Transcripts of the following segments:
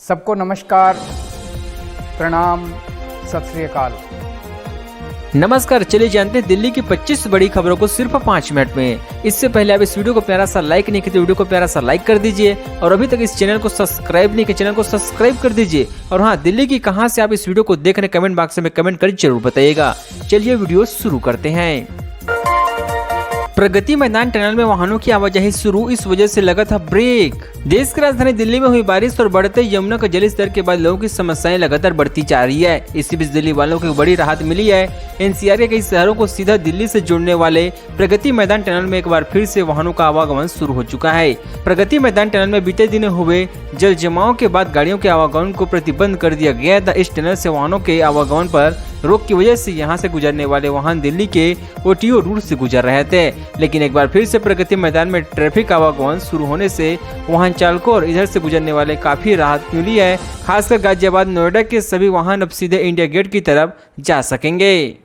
सबको नमस्कार, प्रणाम, सत श्री अकाल। नमस्कार, चलिए जानते हैं दिल्ली की 25 बड़ी खबरों को सिर्फ 5 मिनट में। इससे पहले आप इस वीडियो को प्यारा सा लाइक नहीं किया तो वीडियो को प्यारा सा लाइक कर दीजिए और अभी तक इस चैनल को सब्सक्राइब नहीं किया चैनल को सब्सक्राइब कर दीजिए। और हाँ, दिल्ली की कहां से आप इस वीडियो को देख रहे हैं कमेंट बॉक्स में कमेंट कर जरूर बताइएगा। चलिए वीडियो शुरू करते हैं। प्रगति मैदान टनल में वाहनों की आवाजाही शुरू, इस वजह से लगा था ब्रेक। देश की राजधानी दिल्ली में हुई बारिश और बढ़ते यमुना का जलस्तर के बाद लोगों की समस्याएं लगातार बढ़ती जा रही है। इसी बीच दिल्ली वालों को बड़ी राहत मिली है। एनसीआर के कई शहरों को सीधा दिल्ली से जोड़ने वाले प्रगति मैदान टनल में एक बार फिर से वाहनों का आवागमन शुरू हो चुका है। प्रगति मैदान टनल में बीते दिनों हुए जल जमाव के बाद गाड़ियों के आवागमन को प्रतिबंध कर दिया गया था। इस टनल से वाहनों के आवागमन पर रोक की वजह से यहां से गुजरने वाले वाहन दिल्ली के ओटीओ रूट से गुजर रहे थे, लेकिन एक बार फिर से प्रगति मैदान में ट्रैफिक आवागमन शुरू होने से वाहन चालकों और इधर से गुजरने वाले काफी राहत मिली है। खासकर गाजियाबाद नोएडा के सभी वाहन अब सीधे इंडिया गेट की तरफ जा सकेंगे।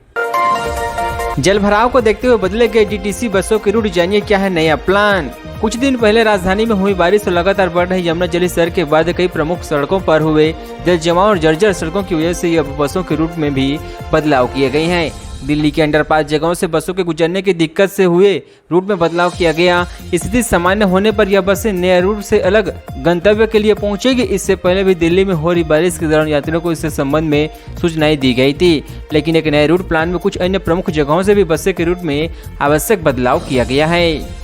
जल भराव को देखते हुए बदले गए डीटीसी बसों के रूट, जानिए क्या है नया प्लान। कुछ दिन पहले राजधानी में हुई बारिश और लगातार बढ़ रही यमुना जलस्तर के बाद कई प्रमुख सड़कों पर हुए जल जमाव और जर्जर सड़कों की वजह से अब बसों के रूट में भी बदलाव किए गए हैं। दिल्ली के अंडरपास जगहों से बसों के गुजरने की दिक्कत से हुए रूट में बदलाव किया गया। स्थिति सामान्य होने पर यह बसें नए रूट से अलग गंतव्य के लिए पहुंचेगी। इससे पहले भी दिल्ली में हो रही बारिश के दौरान यात्रियों को इससे संबंध में सूचनाएं दी गई थी, लेकिन एक नए रूट प्लान में कुछ अन्य प्रमुख जगहों से भी बसें के रूट में आवश्यक बदलाव किया गया है।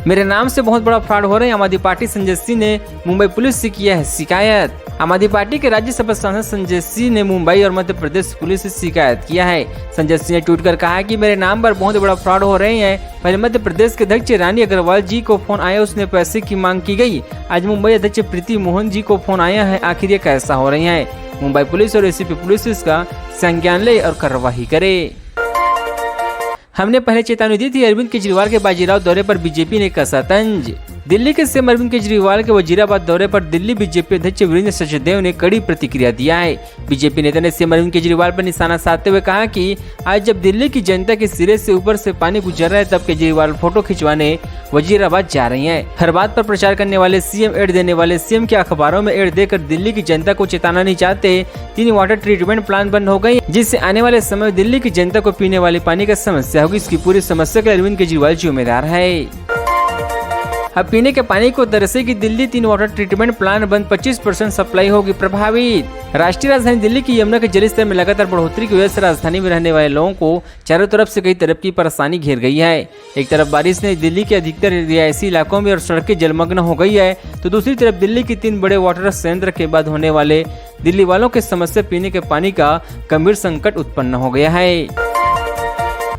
मेरे नाम से बहुत बड़ा फ्रॉड हो रहा है, आम आदमी पार्टी संजय सिंह ने मुंबई पुलिस से किया है शिकायत। आम आदमी पार्टी के राज्यसभा सांसद संजय सिंह ने मुंबई और मध्य प्रदेश पुलिस से शिकायत किया है। संजय सिंह ने ट्वीट कर कहा है कि मेरे नाम पर बहुत बड़ा फ्रॉड हो रहे हैं। पहले मध्य प्रदेश के अध्यक्ष रानी अग्रवाल जी को फोन आया, उसने पैसे की मांग की गई। आज मुंबई अध्यक्ष प्रीति मोहन जी को फोन आया है, आखिर ये कैसा हो रही है। मुंबई पुलिस और एसीपी पुलिस इसका संज्ञान ले और कार्रवाई करे। हमने पहले चेतावनी दी थी, अरविंद केजरीवाल के बाजीराव दौरे पर बीजेपी ने कसा तंज। दिल्ली के सीएम अरविंद केजरीवाल के वजीराबाद दौरे पर दिल्ली बीजेपी अध्यक्ष वीरेंद्र सचदेव ने कड़ी प्रतिक्रिया दिया है। बीजेपी नेता ने सीएम अरविंद केजरीवाल पर निशाना साधते हुए कहा कि आज जब दिल्ली की जनता के सिरे से ऊपर से पानी गुजर रहा है तब केजरीवाल फोटो खिंचवाने वजीराबाद जा रही हैं। हर बात पर प्रचार करने वाले सीएम, एड देने वाले सीएम के अखबारों में एड देकर दिल्ली की जनता को चेताना नहीं चाहते। 3 वाटर ट्रीटमेंट प्लांट बंद हो गई, जिससे आने वाले समय में दिल्ली की जनता को पीने वाले पानी का समस्या होगी। इसकी पूरी समस्या के अरविंद केजरीवाल जिम्मेदार है। अब पीने के पानी को तरसेगी दिल्ली, 3 वाटर ट्रीटमेंट प्लांट बंद, 25% सप्लाई होगी प्रभावित। राष्ट्रीय राजधानी दिल्ली की यमुना के जलस्तर में लगातार बढ़ोतरी की वजह से राजधानी में रहने वाले लोगों को चारों तरफ से कई तरफ की परेशानी घेर गई है। एक तरफ बारिश ने दिल्ली के अधिकतर रिहायशी इलाकों में और सड़कें जलमग्न हो गई है, तो दूसरी तरफ दिल्ली की 3 बड़े वाटर संयंत्र के बाद होने वाले दिल्ली वालों की समस्या पीने के पानी का गंभीर संकट उत्पन्न हो गया है।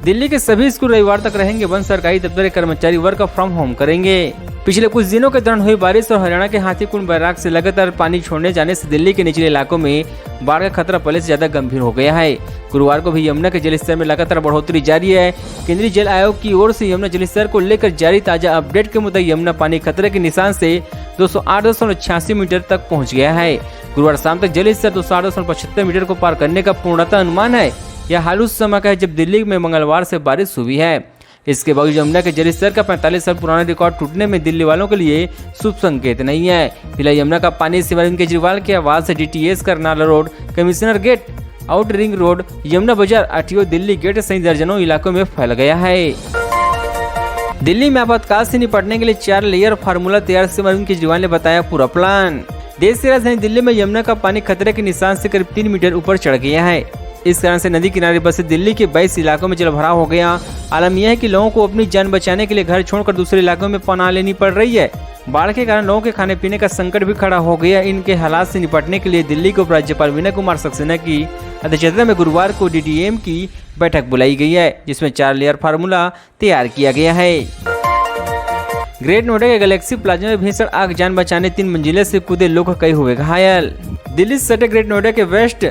दिल्ली के सभी स्कूल रविवार तक रहेंगे बंद, सरकारी दफ्तर के कर्मचारी वर्क फ्रॉम होम करेंगे। पिछले कुछ दिनों के दौरान हुई बारिश और हरियाणा के हाथीकुंड बैराग से लगातार पानी छोड़ने जाने से दिल्ली के निचले इलाकों में बाढ़ का खतरा पहले से ज्यादा गंभीर हो गया है। गुरुवार को भी यमुना के जलस्तर में लगातार बढ़ोतरी जारी है। केंद्रीय जल आयोग की ओर से यमुना जलस्तर को लेकर जारी ताजा अपडेट के मुताबिक यमुना पानी खतरे के निशान से 208.86 मीटर तक पहुँच गया है। गुरुवार शाम तक जलस्तर 208.75 मीटर को पार करने का पूर्णतः अनुमान है। यह हाल उस समय का है जब दिल्ली में मंगलवार से बारिश हुई है। इसके बावजूद यमुना के जलस्तर का 45 साल पुराना रिकॉर्ड टूटने में दिल्ली वालों के लिए शुभ संकेत नहीं है। फिलहाल यमुना का पानी सीएम अरविंद केजरीवाल के आवास से DTS, Karnal road, commissioner gate, out ring road, Yamuna Bazar, RTO Delhi gate सहित दर्जनों इलाकों में फैल गया है। दिल्ली में आपातकाल से निपटने के लिए 4 लेयर फार्मूला तैयार, सीएम अरविंद केजरीवाल ने बताया पूरा प्लान। देश की राजधानी दिल्ली में यमुना का पानी खतरे के निशान से करीब 3 मीटर ऊपर चढ़ गया है। इस कारण से नदी किनारे बसे दिल्ली के 22 इलाकों में जलभराव हो गया। आलम यह है कि लोगों को अपनी जान बचाने के लिए घर छोड़कर दूसरे इलाकों में पनाह लेनी पड़ रही है। बाढ़ के कारण लोगों के खाने पीने का संकट भी खड़ा हो गया। इनके हालात से निपटने के लिए दिल्ली को उपराज्यपाल विनय कुमार सक्सेना की अध्यक्षता में गुरुवार को डीडीएम की बैठक बुलाई गई है, जिसमें 4 लेयर फार्मूला तैयार किया गया है। ग्रेट नोएडा के गैलेक्सी प्लाजा में भीषण आग, जान बचाने 3 मंजिले से कूदे लोग, कई हुए घायल। दिल्ली से सटे ग्रेट नोएडा के वेस्ट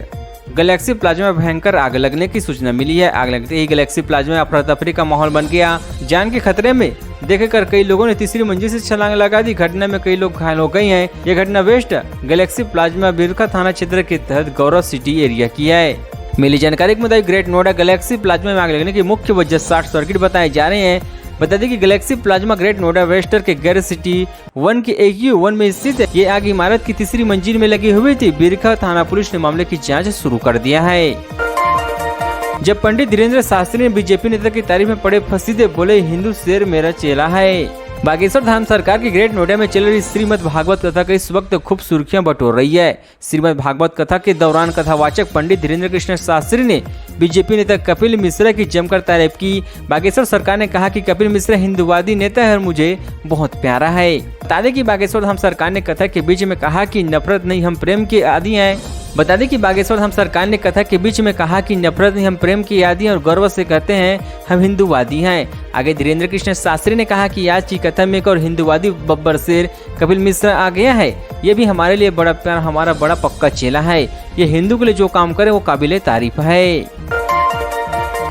गैलेक्सी प्लाजा में भयंकर आग लगने की सूचना मिली है। आग लगते ही गैलेक्सी प्लाजा में अफरा तफरी का माहौल बन गया। जान के खतरे में देखकर कई लोगों ने तीसरी मंजिल से छलांग लगा दी। घटना में कई लोग घायल हो गए हैं। यह घटना वेस्ट गैलेक्सी प्लाजा बिरखा थाना क्षेत्र के तहत गौरव सिटी एरिया की है। मिली जानकारी के मुताबिक ग्रेट नोएडा गैलेक्सी प्लाजा में आग लगने की मुख्य वजह शॉर्ट सर्किट बताए जा रहे हैं। बता दें कि Galaxy plasma great Noida Wester के गैर सिटी 1 के AQ1 में स्थित है। ये आग इमारत की तीसरी मंजिल में लगी हुई थी। बिरखा थाना पुलिस ने मामले की जांच शुरू कर दिया है। जब पंडित धीरेन्द्र शास्त्री ने बीजेपी नेता की तारीफ में पड़े फसीदे, बोले हिंदू शेर मेरा चेला है। बागेश्वर धाम सरकार की ग्रेट नोएडा में चल रही श्रीमद् भागवत कथा का इस वक्त खूब सुर्खियां बटोर रही है। श्रीमद् भागवत कथा के दौरान कथावाचक पंडित धीरेन्द्र कृष्ण शास्त्री ने बीजेपी नेता कपिल मिश्रा की जमकर तारीफ की। बागेश्वर सरकार ने कहा कि कपिल मिश्रा हिंदूवादी नेता है और मुझे बहुत प्यारा है। बता दें कि बागेश्वर धाम सरकार ने कथा के बीच में कहा कि नफरत नहीं हम प्रेम के आदी हैं। बता दें कि बागेश्वर धाम सरकार ने कथा के बीच में कहा कि नफरत नहीं हम प्रेम की आदी हैं और गर्व से कहते हैं हम हिंदूवादी हैं। आगे धीरेन्द्र कृष्ण शास्त्री ने कहा कि आज की कथा में एक और हिंदूवादी बब्बर शेर कपिल मिश्रा आ गया है। ये भी हमारे लिए बड़ा प्यार, हमारा बड़ा पक्का चेला है। ये हिंदू के लिए जो काम करे वो काबिले तारीफ है।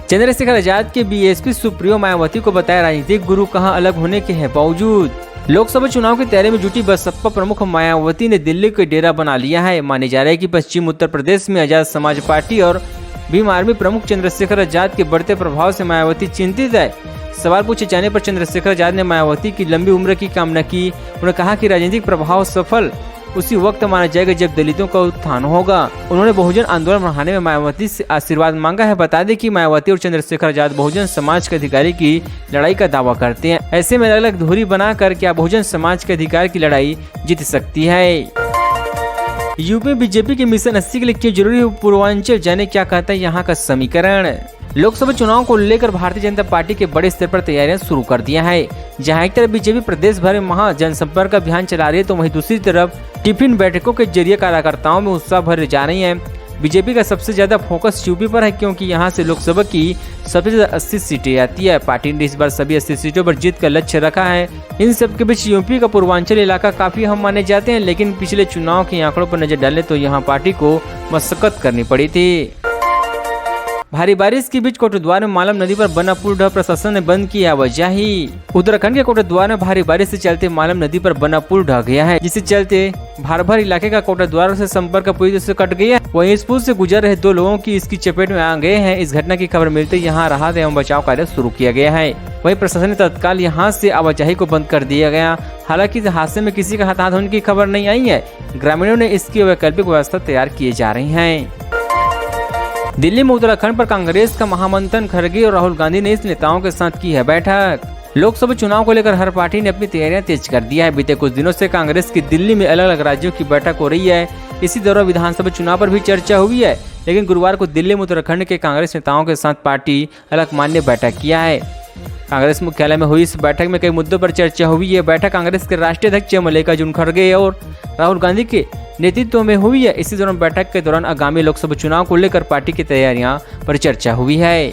चंद्रशेखर आजाद के बीएसपी सुप्रीमो मायावती को बताया राजनीतिक गुरु कहां अलग होने के हैं बावजूद। लोकसभा चुनाव की तैयारी में जुटी बसपा प्रमुख मायावती ने दिल्ली को डेरा बना लिया है। माने जा रहा है कि पश्चिम उत्तर प्रदेश में आजाद समाज पार्टी और भीम आर्मी प्रमुख चंद्रशेखर आजाद के बढ़ते प्रभाव से मायावती चिंतित है। सवाल पूछे जाने पर चंद्रशेखर आजाद ने मायावती की लंबी उम्र की कामना की। उन्होंने कहा कि राजनीतिक प्रभाव सफल उसी वक्त माना जाएगा जब दलितों का उत्थान होगा। उन्होंने बहुजन आंदोलन बढ़ाने में मायावती से आशीर्वाद मांगा है। बता दें कि मायावती और चंद्रशेखर आजाद बहुजन समाज के अधिकारी की लड़ाई का दावा करते हैं। ऐसे में अलग अलग धुरी बनाकर क्या बहुजन समाज के अधिकार की लड़ाई जीत सकती है। यूपी बीजेपी के मिशन 80 के लिए क्यों जरूरी है पूर्वांचल, जाने क्या कहता है यहाँ का समीकरण। लोकसभा चुनाव को लेकर भारतीय जनता पार्टी के बड़े स्तर पर तैयारियां शुरू कर दिया है। जहां एक तरफ बीजेपी प्रदेश भर में महा जनसंपर्क अभियान चला रही है, तो वहीं दूसरी तरफ टिफिन बैठकों के जरिए कार्यकर्ताओं में उत्साह भर जा रही है। बीजेपी का सबसे ज्यादा फोकस यूपी पर है, क्योंकि यहां से लोकसभा की सबसे ज्यादा 80 सीटें आती है। पार्टी ने इस बार सभी 80 सीटों पर जीत का लक्ष्य रखा है। इन सब के बीच यूपी का पूर्वांचल इलाका काफी अहम माने जाते हैं, लेकिन पिछले चुनाव के आंकड़ों पर नजर डालें तो यहाँ पार्टी को मशक्कत करनी पड़ी थी। भारी बारिश के बीच कोटद्वार में मालम नदी पर बना पुल ढह, प्रशासन ने बंद किया आवाजाही। उत्तराखंड के कोटद्वार में भारी बारिश से चलते मालम नदी पर बना पुल ढह गया है, जिससे चलते भारभर इलाके का कोटद्वार से संपर्क पूरी तरह से कट गया। वहीं इस पुल से गुजर रहे 2 लोगों की इसकी चपेट में आ गए हैं। इस घटना की खबर मिलते ही यहाँ राहत एवं बचाव कार्य शुरू किया गया है। वहीं प्रशासन ने तत्काल यहाँ से आवाजाही को बंद कर दिया गया। हालांकि इस हादसे में किसी का हताहत होने की खबर नहीं आई है। ग्रामीणों ने इसकी वैकल्पिक व्यवस्था तैयार किए जा रही है। दिल्ली में उत्तराखंड पर कांग्रेस का महामंथन, खड़गे और राहुल गांधी ने इस नेताओं के साथ की है बैठक। लोकसभा चुनाव को लेकर हर पार्टी ने अपनी तैयारियां तेज कर दी है। बीते कुछ दिनों से कांग्रेस की दिल्ली में अलग अलग राज्यों की बैठक हो रही है। इसी दौरान विधानसभा चुनाव पर भी चर्चा हुई है, लेकिन गुरुवार को दिल्ली में उत्तराखंड के कांग्रेस नेताओं के साथ पार्टी अलग मान्य बैठक किया है। कांग्रेस मुख्यालय में हुई इस बैठक में कई मुद्दों पर चर्चा हुई है। बैठक कांग्रेस के राष्ट्रीय अध्यक्ष मल्लिकार्जुन खड़गे और राहुल गांधी के नेतृत्व में हुई है। इसी दौरान बैठक के दौरान आगामी लोकसभा चुनाव को लेकर पार्टी की तैयारियां पर चर्चा हुई है।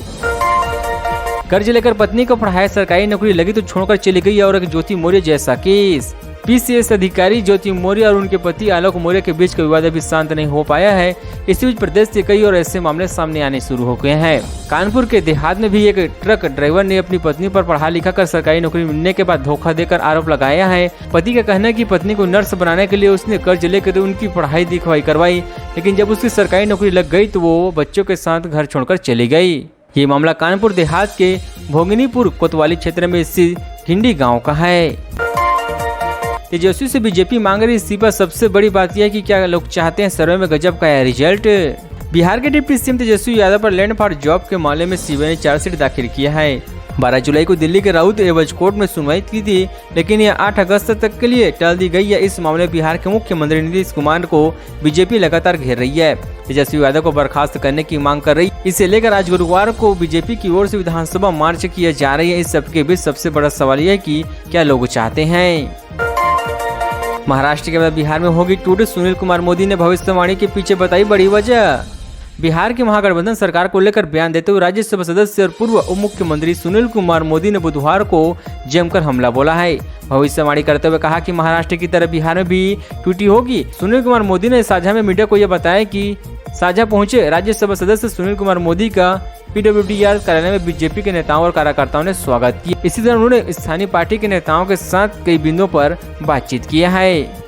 कर्ज लेकर पत्नी को पढ़ाया, सरकारी नौकरी लगी तो छोड़कर चली गई और एक ज्योति मौर्य जैसा केस। पीसीएस अधिकारी ज्योति मौर्य और उनके पति आलोक मौर्य के बीच का विवाद अभी शांत नहीं हो पाया है। इसी बीच प्रदेश के कई और ऐसे मामले सामने आने शुरू हो गए हैं। कानपुर के देहात में भी एक ट्रक ड्राइवर ने अपनी पत्नी पर पढ़ा लिखा कर सरकारी नौकरी मिलने के बाद धोखा देकर आरोप लगाया है। पति का कहना है कि पत्नी को नर्स बनाने के लिए उसने कर्ज लेकर उनकी पढ़ाई लिखाई करवाई, लेकिन जब उसकी सरकारी नौकरी लग गई तो वो बच्चों के साथ घर छोड़कर चली गई। ये मामला कानपुर देहात के भोगनीपुर कोतवाली क्षेत्र में स्थित हिंडी गाँव का है। तेजस्वी से बीजेपी मांग रही इस्तीफा। सबसे बड़ी बात यह है कि क्या लोग चाहते हैं सर्वे में गजब का रिजल्ट। बिहार के डिप्टी सीएम तेजस्वी यादव पर लैंड फॉर जॉब के मामले में सीबीआई ने चार्जशीट दाखिल किया है। 12 जुलाई को दिल्ली के राउत एवज कोर्ट में सुनवाई की थी, लेकिन यह 8 अगस्त तक के लिए टाल दी गई है। इस मामले में बिहार के मुख्यमंत्री नीतीश कुमार को बीजेपी लगातार घेर रही है। तेजस्वी यादव को बर्खास्त करने की मांग कर रही। इसे लेकर आज गुरुवार को बीजेपी की ओर से विधानसभा मार्च किया जा रही है। इस सबके बीच सबसे बड़ा सवाल यह है कि क्या लोग चाहते हैं। महाराष्ट्र के बाद बिहार में होगी टूट, सुनील कुमार मोदी ने भविष्यवाणी के पीछे बताई बड़ी वजह। बिहार के महागठबंधन सरकार को लेकर बयान देते हुए राज्यसभा सदस्य और पूर्व उप मुख्यमंत्री सुनील कुमार मोदी ने बुधवार को जमकर हमला बोला है। भविष्यवाणी करते हुए कहा कि महाराष्ट्र की तरह बिहार में भी टूटी होगी। सुनील कुमार मोदी ने साझा में मीडिया को यह बताया कि साझा पहुंचे राज्यसभा सदस्य सुनील कुमार मोदी का PWDR कार्यालय में बीजेपी के नेताओं और कार्यकर्ताओं ने स्वागत किया। इसी तरह उन्होंने स्थानीय पार्टी के नेताओं के साथ कई बिंदुओं पर बातचीत किया है।